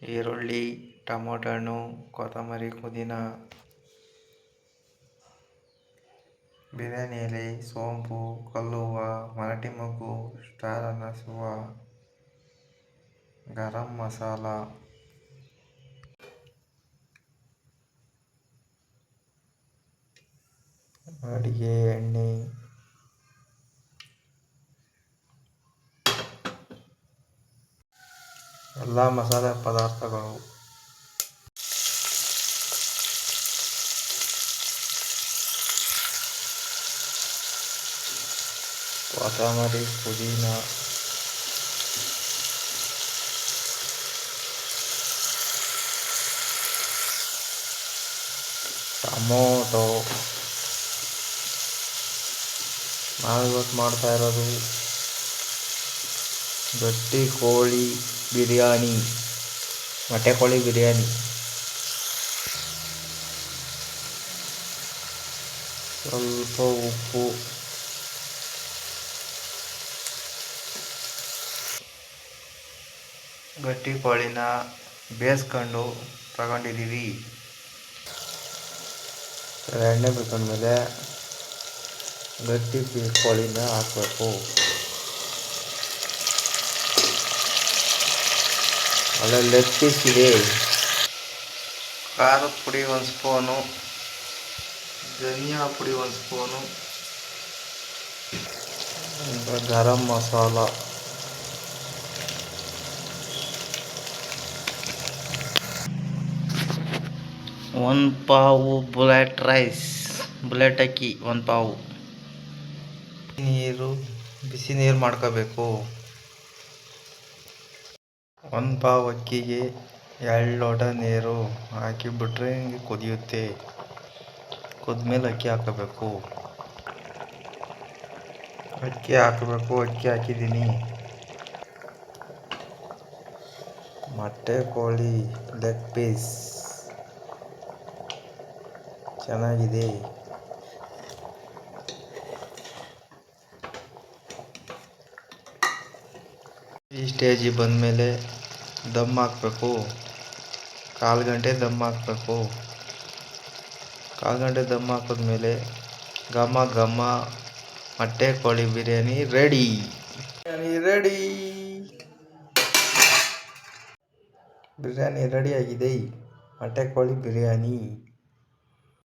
ಈರುಳ್ಳಿ, ಟೊಮೊಟೊ ಹಣ್ಣು, ಕೊತ್ತಂಬರಿ, ಪುದೀನ, ಬಿರಿಯಾನಿ ಎಲೆ, ಸೋಂಪು, ಕಲ್ಲುವ್ವ, ಮರಾಠಿ ಮೊಗ್ಗು, ಸ್ಟಾರ್ ಅನಾಸ್ ಹೂವು, ಗರಂ ಮಸಾಲ, ಅಡಿಗೆ ಎಣ್ಣೆ, ಎಲ್ಲ ಮಸಾಲೆ ಪದಾರ್ಥಗಳು, ಕೊತ್ತಂಬರಿ, ಪುದೀನ, ಟೊಮೊಟೊ. ನಾವಿವತ್ತು ಮಾಡ್ತಾ ಇರೋದು ಗಟ್ಟಿ ಕೋಳಿ ಬಿರಿಯಾನಿ, ಮೊಟ್ಟೆ ಕೋಳಿ ಬಿರಿಯಾನಿ. ಸ್ವಲ್ಪ ಉಪ್ಪು, ಗಟ್ಟಿ ಕೋಳಿನ ಬೇಯಿಸ್ಕೊಂಡು ತಗೊಂಡಿದ್ದೀವಿ. ಎಣ್ಣೆ ಬಿಟ್ಕೊಂಡ್ಮೇಲೆ ಗಟ್ಟಿ ಕೋಳಿನ ಹಾಕಬೇಕು. ಒಳ್ಳೆ ಲೆಗ್ ಪೀಸ್ ಇದೆ. ಖಾರದ ಪುಡಿ 1 ಸ್ಪೂನು, ಧನಿಯಾ ಪುಡಿ 1 ಸ್ಪೂನು, ಗರಂ ಮಸಾಲ, ಒಂದು ಪಾವು ಬುಲೆಟ್ ರೈಸ್, ಬುಲೆಟ್ ಅಕ್ಕಿ 1 ಪಾವು. ಬಿಸಿ ನೀರು ಮಾಡ್ಕೋಬೇಕು. 1 ಪಾವು ಅಕ್ಕಿಗೆ 2 ಲೋಟ ನೀರು ಹಾಕಿಬಿಟ್ರೆ ಹಿಂಗೆ ಕುದಿಯುತ್ತೆ. ಕುದ್ಮೇಲೆ ಅಕ್ಕಿ ಹಾಕಬೇಕು. ಅಕ್ಕಿ ಹಾಕಿದ್ದೀನಿ. ಮೊಟ್ಟೆ ಕೋಳಿ ಲೆಗ್ ಪೀಸ್ ಚೆನ್ನಾಗಿದೆ. ಈ ಸ್ಟೇಜಿಗೆ ಬಂದಮೇಲೆ ದಮ್ ಹಾಕಬೇಕು. 1/4 ಗಂಟೆ ದಮ್ ಹಾಕಬೇಕು. 1/4 ಗಂಟೆ ದಮ್ ಹಾಕಿದ್ಮೇಲೆ ಘಮ ಘಮ ಮೊಟ್ಟೆ ಕೋಳಿ ಬಿರಿಯಾನಿ ರೆಡಿ. ಬಿರಿಯಾನಿ ರೆಡಿ ಆಗಿದೆ. ಮೊಟ್ಟೆ ಕೋಳಿ ಬಿರಿಯಾನಿ.